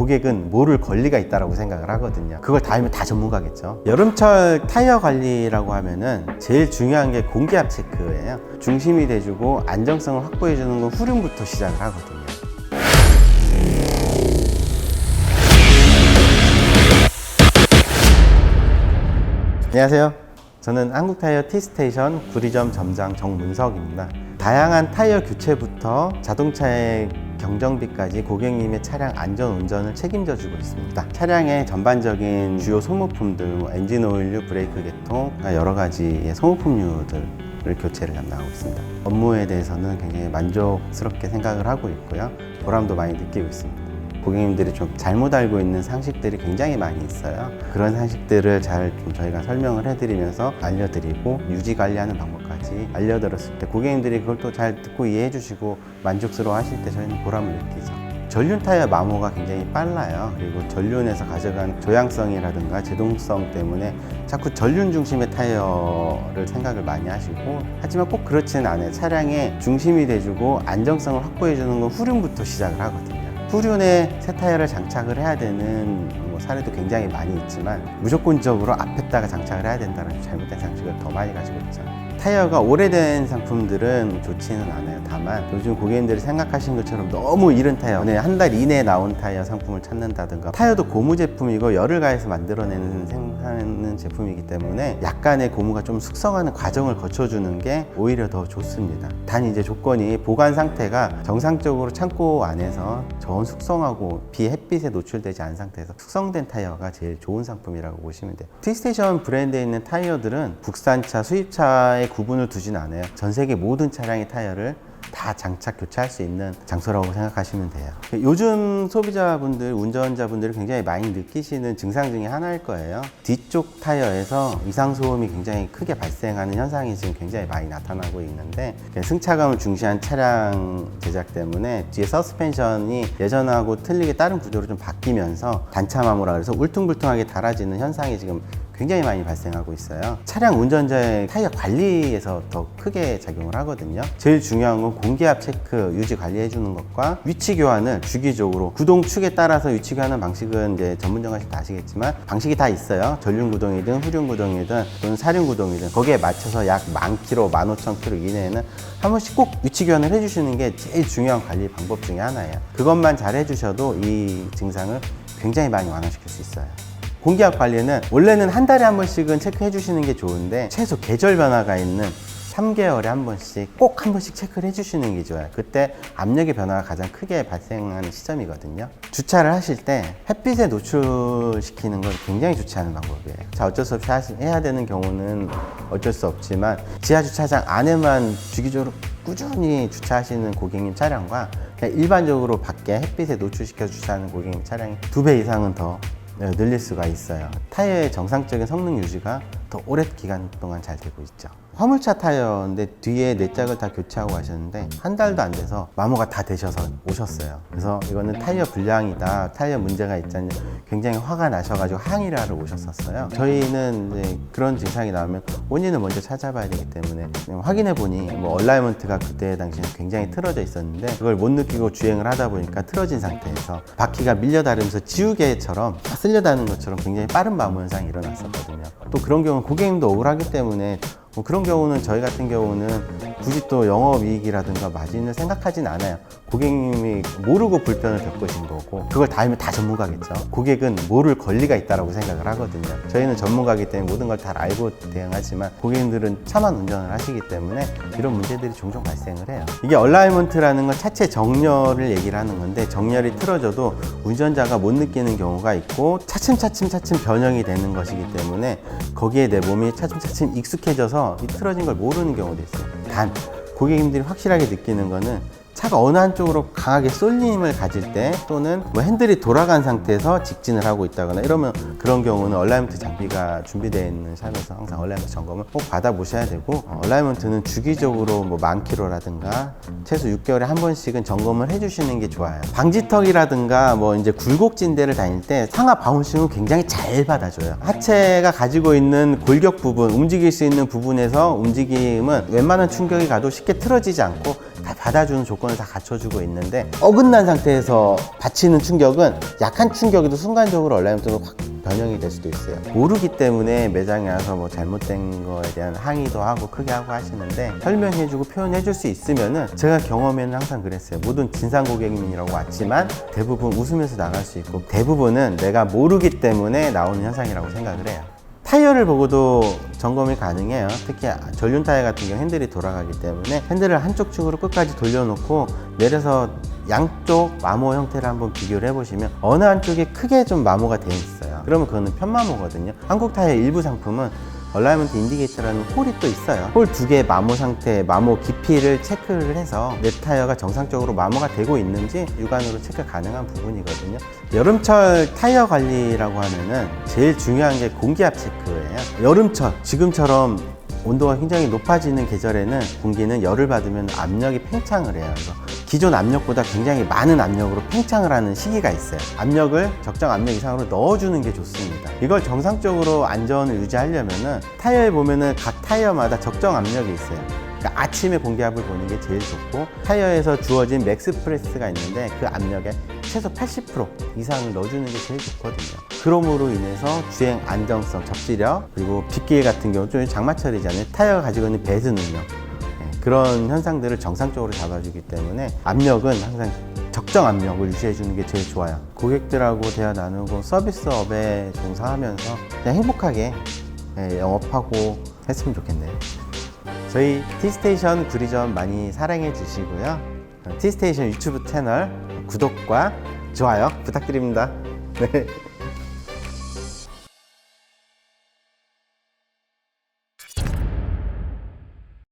고객은 모를 권리가 있다고 생각을 하거든요. 그걸 다 알면 다 전문가겠죠. 여름철 타이어 관리라고 하면은 제일 중요한 게 공기압 체크예요. 중심이 돼주고 안정성을 확보해주는 건 후륜부터 시작을 하거든요. 안녕하세요. 저는 한국타이어 T스테이션 구리점 점장 정문석입니다. 다양한 타이어 교체부터 자동차의 경정비까지 고객님의 차량 안전 운전을 책임져 주고 있습니다. 차량의 전반적인 주요 소모품들, 엔진 오일류, 브레이크 계통, 여러 가지의 소모품류들을 교체를 담당하고 있습니다. 업무에 대해서는 굉장히 만족스럽게 생각을 하고 있고요. 보람도 많이 느끼고 있습니다. 고객님들이 좀 잘못 알고 있는 상식들이 굉장히 많이 있어요. 그런 상식들을 잘 좀 저희가 설명을 해드리면서 알려드리고 유지 관리하는 방법까지 알려드렸을 때 고객님들이 그걸 또 잘 듣고 이해해 주시고 만족스러워 하실 때 저희는 보람을 느끼죠. 전륜 타이어 마모가 굉장히 빨라요. 그리고 전륜에서 가져간 조향성이라든가 제동성 때문에 자꾸 전륜 중심의 타이어를 생각을 많이 하시고, 하지만 꼭 그렇지는 않아요. 차량의 중심이 돼주고 안정성을 확보해 주는 건 후륜부터 시작을 하거든요. 후륜에 새 타이어를 장착을 해야 되는 사례도 굉장히 많이 있지만 무조건적으로 앞에다가 장착을 해야 된다는 잘못된 상식을 더 많이 가지고 있죠. 타이어가 오래된 상품들은 좋지는 않아요. 다만 요즘 고객님들이 생각하신 것처럼 너무 이른 타이어, 한 달 이내에 나온 타이어 상품을 찾는다든가, 타이어도 고무 제품이고 열을 가해서 만들어내는 생산하는 제품이기 때문에 약간의 고무가 좀 숙성하는 과정을 거쳐주는 게 오히려 더 좋습니다. 단 이제 조건이 보관 상태가 정상적으로 창고 안에서 저온 숙성하고 비 햇빛에 노출되지 않은 상태에서 숙성된 타이어가 제일 좋은 상품이라고 보시면 돼요. T스테이션 브랜드에 있는 타이어들은 국산차, 수입차의 구분을 두진 않아요. 전 세계 모든 차량의 타이어를 다 장착 교체할 수 있는 장소라고 생각하시면 돼요. 요즘 소비자분들, 운전자분들이 굉장히 많이 느끼시는 증상 중에 하나일 거예요. 뒤쪽 타이어에서 이상소음이 굉장히 크게 발생하는 현상이 지금 굉장히 많이 나타나고 있는데, 승차감을 중시한 차량 제작 때문에 뒤에 서스펜션이 예전하고 틀리게 다른 구조로 좀 바뀌면서 단차마모라 그래서 울퉁불퉁하게 달아지는 현상이 지금 굉장히 많이 발생하고 있어요. 차량 운전자의 타이어 관리에서 더 크게 작용을 하거든요. 제일 중요한 건 공기압 체크, 유지 관리해 주는 것과 위치 교환을 주기적으로, 구동축에 따라서 위치 교환하는 방식은 이제 전문점가실 다 아시겠지만 방식이 다 있어요. 전륜 구동이든 후륜 구동이든 또는 사륜 구동이든 거기에 맞춰서 약 10,000km, 15,000km 이내에는 한 번씩 꼭 위치 교환을 해주시는 게 제일 중요한 관리 방법 중에 하나예요. 그것만 잘 해주셔도 이 증상을 굉장히 많이 완화시킬 수 있어요. 공기압 관리는 원래는 한 달에 한 번씩은 체크해 주시는 게 좋은데, 최소 계절 변화가 있는 3개월에 한 번씩 꼭 한 번씩 체크를 해주시는 게 좋아요. 그때 압력의 변화가 가장 크게 발생하는 시점이거든요. 주차를 하실 때 햇빛에 노출시키는 건 굉장히 좋지 않은 방법이에요. 자, 어쩔 수 없이 해야 되는 경우는 어쩔 수 없지만, 지하 주차장 안에만 주기적으로 꾸준히 주차하시는 고객님 차량과 그냥 일반적으로 밖에 햇빛에 노출시켜 주차하는 고객님 차량이 2배 이상은 더 늘릴 수가 있어요. 타이어의 정상적인 성능 유지가 더 오랜 기간 동안 잘 되고 있죠. 화물차 타이어인데 뒤에 4짝을 다 교체하고 가셨는데 한 달도 안 돼서 마모가 다 되셔서 오셨어요. 그래서 이거는 타이어 불량이다, 타이어 문제가 있잖아요. 굉장히 화가 나셔가지고 항의를 하러 오셨었어요. 저희는 이제 그런 증상이 나오면 원인을 먼저 찾아봐야 되기 때문에 확인해 보니 얼라이먼트가 그때 당시에는 굉장히 틀어져 있었는데, 그걸 못 느끼고 주행을 하다 보니까 틀어진 상태에서 바퀴가 밀려다니면서 지우개처럼 쓸려다니는 것처럼 굉장히 빠른 마모 현상이 일어났었거든요. 또 그런 경우는 고객님도 억울하기 때문에 그런 경우는 저희 같은 경우는 굳이 또 영업이익이라든가 마진을 생각하진 않아요. 고객님이 모르고 불편을 겪으신 거고, 그걸 다 알면 다 전문가겠죠. 고객은 모를 권리가 있다고 생각을 하거든요. 저희는 전문가이기 때문에 모든 걸 다 알고 대응하지만 고객님들은 차만 운전을 하시기 때문에 이런 문제들이 종종 발생을 해요. 이게 얼라이먼트라는 건 차체 정렬을 얘기를 하는 건데, 정렬이 틀어져도 운전자가 못 느끼는 경우가 있고 차츰 변형이 되는 것이기 때문에 거기에 내 몸이 차츰 익숙해져서 이 틀어진 걸 모르는 경우도 있어요. 단 고객님들이 확실하게 느끼는 거는 차가 어느 한쪽으로 강하게 쏠림을 가질 때, 또는 핸들이 돌아간 상태에서 직진을 하고 있다거나 이러면, 그런 경우는 얼라이먼트 장비가 준비되어 있는 샵에서 항상 얼라이먼트 점검을 꼭 받아보셔야 되고, 얼라이먼트는 주기적으로 10,000km라든가 최소 6개월에 한 번씩은 점검을 해주시는 게 좋아요. 방지턱이라든가 이제 굴곡진대를 다닐 때 상하 바운싱은 굉장히 잘 받아줘요. 하체가 가지고 있는 골격 부분, 움직일 수 있는 부분에서 움직임은 웬만한 충격이 가도 쉽게 틀어지지 않고 다 받아주는 조건을 다 갖춰주고 있는데, 어긋난 상태에서 받치는 충격은 약한 충격에도 순간적으로 얼라이먼트로 확 변형이 될 수도 있어요. 모르기 때문에 매장에 와서 뭐 잘못된 거에 대한 항의도 하고 크게 하고 하시는데, 설명해주고 표현해줄 수 있으면은, 제가 경험에는 항상 그랬어요. 모든 진상 고객님이라고 왔지만 대부분 웃으면서 나갈 수 있고, 대부분은 내가 모르기 때문에 나오는 현상이라고 생각을 해요. 타이어를 보고도 점검이 가능해요. 특히 전륜 타이어 같은 경우 핸들이 돌아가기 때문에 핸들을 한쪽 측으로 끝까지 돌려놓고 내려서 양쪽 마모 형태를 한번 비교를 해보시면 어느 한쪽이 크게 좀 마모가 되어 있어요. 그러면 그거는 편마모거든요. 한국 타이어 일부 상품은 얼라이먼트 인디게이터라는 홀이 또 있어요. 홀 두 개의 마모 상태, 마모 깊이를 체크를 해서 내 타이어가 정상적으로 마모가 되고 있는지 육안으로 체크 가능한 부분이거든요. 여름철 타이어 관리라고 하면은 제일 중요한 게 공기압 체크예요. 여름철, 지금처럼 온도가 굉장히 높아지는 계절에는 공기는 열을 받으면 압력이 팽창을 해요. 그래서 기존 압력보다 굉장히 많은 압력으로 팽창을 하는 시기가 있어요. 압력을 적정 압력 이상으로 넣어주는 게 좋습니다. 이걸 정상적으로 안전을 유지하려면은 타이어에 보면은 각 타이어마다 적정 압력이 있어요. 그러니까 아침에 공기압을 보는 게 제일 좋고, 타이어에서 주어진 맥스 프레스가 있는데 그 압력에 최소 80% 이상을 넣어주는 게 제일 좋거든요. 그럼으로 인해서 주행 안정성, 접지력, 그리고 빗길 같은 경우 좀 장마철이잖아요. 타이어가 가지고 있는 배수 능력, 그런 현상들을 정상적으로 잡아주기 때문에 압력은 항상 적정 압력을 유지해주는 게 제일 좋아요. 고객들하고 대화 나누고 서비스업에 종사하면서 그냥 행복하게 영업하고 했으면 좋겠네요. 저희 티스테이션 구리점 많이 사랑해 주시고요. 티스테이션 유튜브 채널 구독과 좋아요 부탁드립니다. 네.